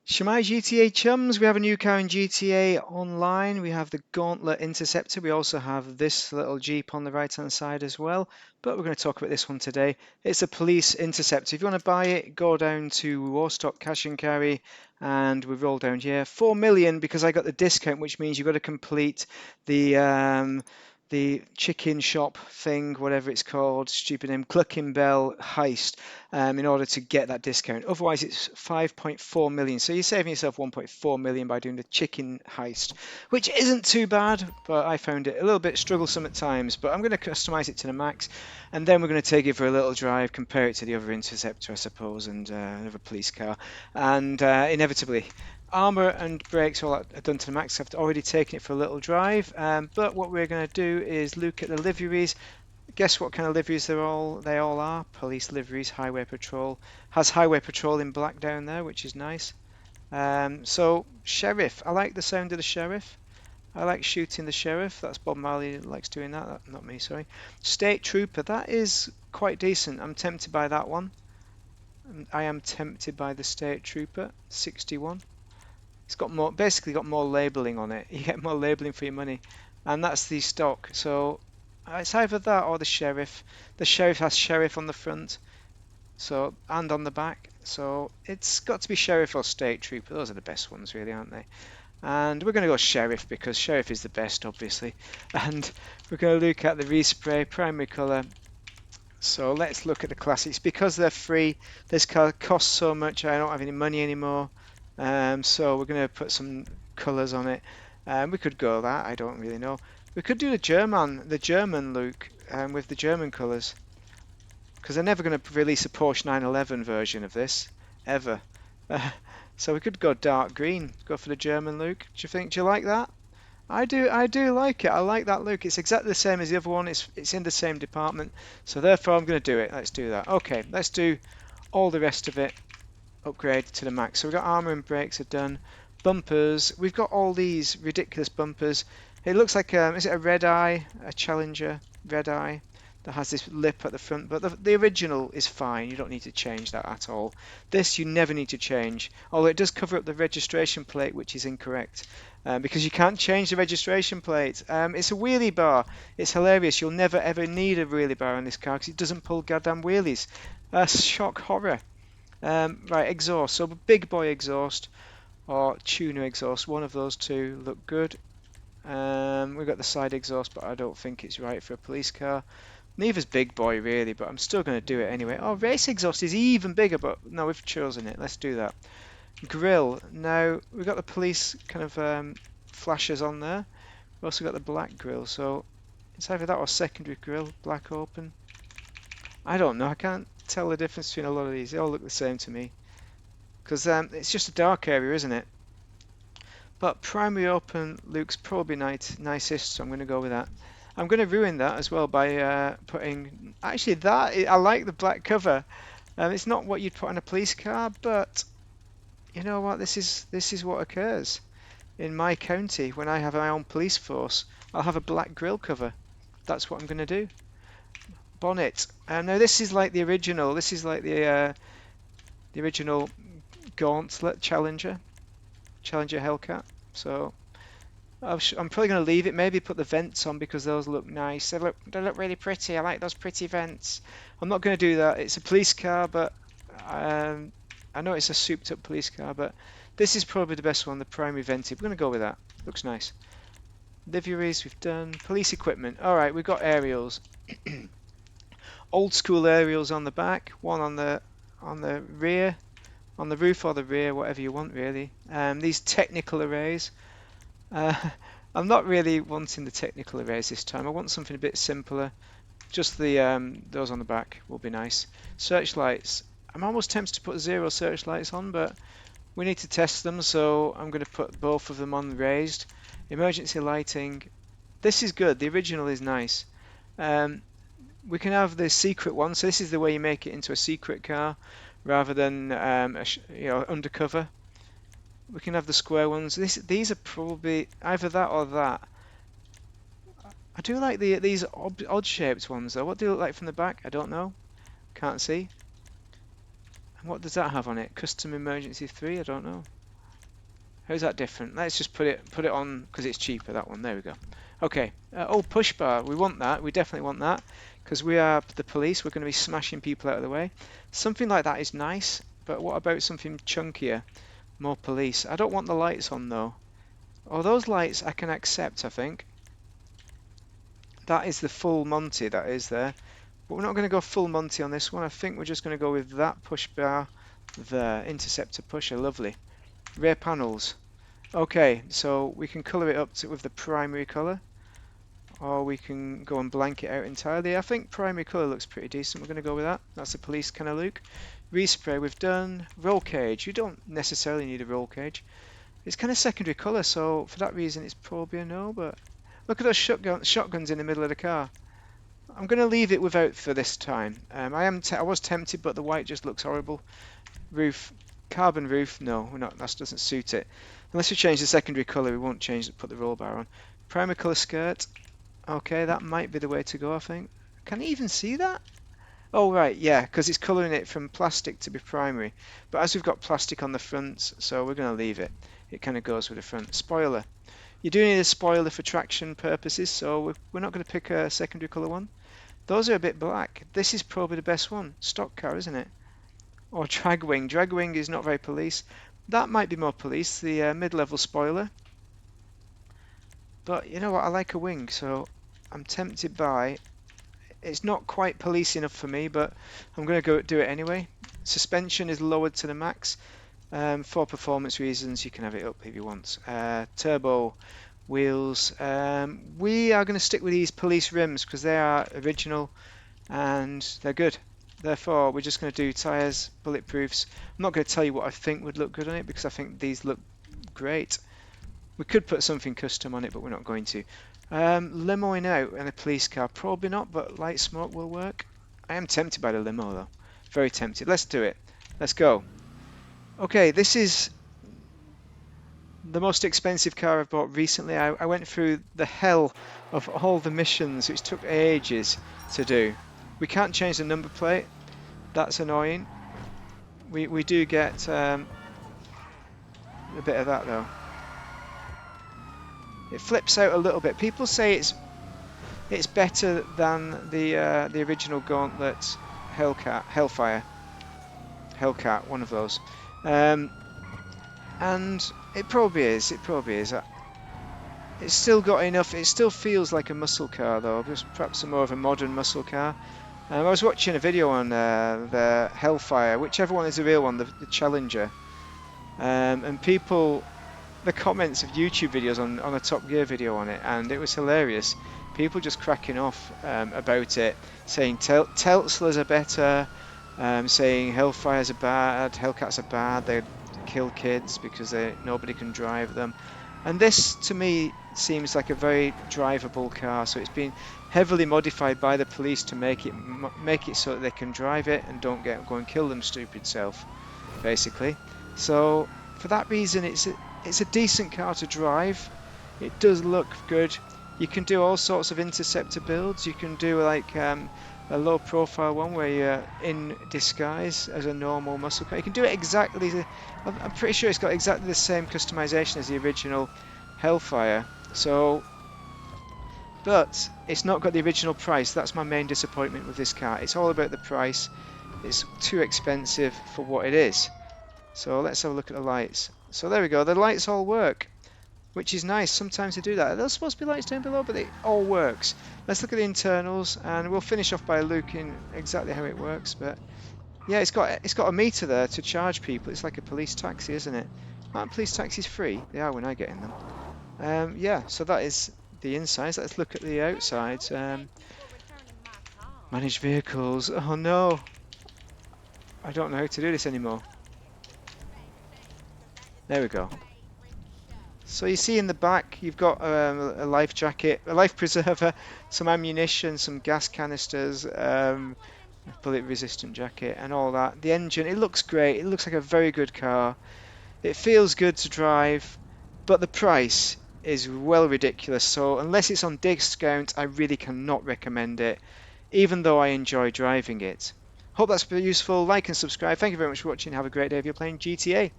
Shemai GTA chums, we have a new car in GTA Online. We have the Gauntlet Interceptor. We also have this little Jeep on the right hand side as well. But we're going to talk about this one today. It's a police interceptor. If you want to buy it, go down to Warstock Cash and Carry and we roll down here. 4 million because I got the discount, which means you've got to complete the chicken shop thing, whatever it's called, stupid name, Clucking Bell heist, in order to get that discount. Otherwise, it's 5.4 million. So you're saving yourself 1.4 million by doing the chicken heist, which isn't too bad, but I found it a little bit strugglesome at times. But I'm going to customize it to the max, and then we're going to take it for a little drive, compare it to the other Interceptor, I suppose, and another police car, and inevitably armor and brakes all are done to the max. I've already taken it for a little drive, but what we're going to do is look at the liveries. Guess what kind of liveries they all are? Police liveries. Highway patrol has highway patrol in black down there, which is nice. So sheriff, I like the sound of the sheriff. I like shooting the sheriff. That's Bob Marley likes doing that. Not me, sorry. State trooper, that is quite decent. I'm tempted by that one. I am tempted by the state trooper. 61. It's got more, basically got more labeling on it. You get more labeling for your money, and that's the stock. So it's either that or the sheriff. The sheriff has sheriff on the front, so and on the back. So it's got to be sheriff or state trooper. Those are the best ones, really, aren't they? And we're going to go sheriff because sheriff is the best, obviously. And we're going to look at the respray primary color. So let's look at the classics because they're free. This car costs so much. I don't have any money anymore. So we're going to put some colours on it. We could go that, I don't really know. We could do the German look with the German colours. Because they're never going to release a Porsche 911 version of this, ever. So we could go dark green, go for the German look. Do you think, do you like that? I do like it. I like that look. It's exactly the same as the other one. It's in the same department. So therefore I'm going to do it. Let's do that. Okay, let's do all the rest of it. Upgrade to the max. So we've got armor and brakes are done. Bumpers. We've got all these ridiculous bumpers. It looks like is it a red eye, a Challenger red eye that has this lip at the front, but the original is fine. You don't need to change that at all. This you never need to change, although it does cover up the registration plate, which is incorrect because you can't change the registration plate. It's a wheelie bar. It's hilarious. You'll never ever need a wheelie bar on this car because it doesn't pull goddamn wheelies. Shock horror. Right, exhaust. So big boy exhaust or tuner exhaust. One of those two look good. We've got the side exhaust, but I don't think it's right for a police car. Neither's big boy really, but I'm still going to do it anyway. Oh, race exhaust is even bigger, but no, we've chosen it. Let's do that. Grill. Now we've got the police kind of flashes on there. We've also got the black grill, so it's either that or secondary grill, black open. I don't know. I can't tell the difference between a lot of these. They all look the same to me because it's just a dark area, isn't it? But primary open looks probably nicest, so I'm going to go with that. I'm going to ruin that as well by putting. Actually, I like the black cover. It's not what you'd put on a police car, but you know what? This is what occurs in my county when I have my own police force. I'll have a black grille cover. That's what I'm going to do. Bonnet. Now this is like the original. This is like the original Gauntlet Challenger Hellcat. So I'm probably going to leave it. Maybe put the vents on because those look nice. They look really pretty. I like those pretty vents. I'm not going to do that. It's a police car, but I know it's a souped up police car, but this is probably the best one. The primary vented. We're going to go with that. Looks nice. Liveries we've done. Police equipment. All right, we've got aerials. Old school aerials on the back. One on the rear. On the roof or the rear, whatever you want really. These technical arrays. I'm not really wanting the technical arrays this time. I want something a bit simpler. Just the those on the back will be nice. Searchlights. I'm almost tempted to put 0 searchlights on, but we need to test them, so I'm going to put both of them on raised. Emergency lighting. This is good. The original is nice. We can have the secret one. So this is the way you make it into a secret car, rather than undercover. We can have the square ones. These are probably either that or that. I do like these odd shaped ones though. What do they look like from the back? I don't know. Can't see. And what does that have on it? Custom emergency 3? I don't know. How's that different? Let's just put it on because it's cheaper, that one. There we go. Okay. Oh, push bar. We want that. We definitely want that because we are the police. We're going to be smashing people out of the way. Something like that is nice, but what about something chunkier? More police. I don't want the lights on though. Oh, those lights I can accept, I think. That is the full Monty that is there. But we're not going to go full Monty on this one. I think we're just going to go with that push bar there. Interceptor pusher. Lovely. Rear panels. Okay, so we can colour it up with the primary colour, or we can go and blank it out entirely. I think primary colour looks pretty decent. We're going to go with that. That's a police kind of look. Respray we've done. Roll cage. You don't necessarily need a roll cage. It's kind of secondary colour, so for that reason it's probably a no, but look at those shotguns in the middle of the car. I'm going to leave it without for this time. I was tempted, but the white just looks horrible. Roof. Carbon roof, no, we're not. That doesn't suit it. Unless we change the secondary colour, we won't put the roll bar on. Primer colour skirt. Okay, that might be the way to go, I think. Can you even see that? Oh, right, yeah, because it's colouring it from plastic to be primary. But as we've got plastic on the front, so we're going to leave it. It kind of goes with the front. Spoiler. You do need a spoiler for traction purposes, so we're not going to pick a secondary colour one. Those are a bit black. This is probably the best one. Stock car, isn't it? Or drag wing. Drag wing is not very police. That might be more police, the mid-level spoiler. But you know what, I like a wing, so I'm tempted by... It's not quite police enough for me, but I'm going to go do it anyway. Suspension is lowered to the max. For performance reasons, you can have it up if you want. Turbo wheels. We are going to stick with these police rims because they are original and they're good. Therefore, we're just going to do tyres, bulletproofs. I'm not going to tell you what I think would look good on it because I think these look great. We could put something custom on it, but we're not going to. Limoing out in a police car, probably not, but light smoke will work. I am tempted by the limo though. Very tempted. Let's do it. Let's go. Okay, this is the most expensive car I've bought recently. I went through the hell of all the missions, which took ages to do. We can't change the number plate. That's annoying. We do get a bit of that though. It flips out a little bit. People say it's better than the original Gauntlet Hellcat, one of those. And it probably is. It probably is. It's still got enough. It still feels like a muscle car though, just perhaps a more of a modern muscle car. I was watching a video on the Hellfire, whichever one is the real one, the Challenger, and people, the comments of YouTube videos on a Top Gear video on it, and it was hilarious. People just cracking off about it, saying Teslas are better, saying Hellfires are bad, Hellcats are bad, they kill kids because nobody can drive them. And this, to me, seems like a very drivable car. So it's been heavily modified by the police to make it so that they can drive it and don't go and kill them stupid self, basically. So for that reason, it's a decent car to drive. It does look good. You can do all sorts of interceptor builds. You can do like a low profile one where you're in disguise as a normal muscle car. You can do it exactly. I'm pretty sure it's got exactly the same customization as the original Hellfire. So, but it's not got the original price. That's my main disappointment with this car. It's all about the price. It's too expensive for what it is. So let's have a look at the lights. So there we go. The lights all work, which is nice. Sometimes they do that. There's supposed to be lights down below, but it all works. Let's look at the internals, and we'll finish off by looking exactly how it works. But yeah, it's got a meter there to charge people. It's like a police taxi, isn't it? Aren't police taxis free? They are when I get in them. Yeah, so that is the insides. Let's look at the outsides. Manage vehicles. Oh no, I don't know how to do this anymore. There we go. So you see in the back you've got a life jacket, a life preserver, some ammunition, some gas canisters, bullet resistant jacket and all that. The engine, it looks great. It looks like a very good car. It feels good to drive, but the price is well ridiculous. So unless it's on discount, I really cannot recommend it, even though I enjoy driving it. Hope that's been useful. Like and subscribe. Thank you very much for watching. Have a great day if you're playing GTA.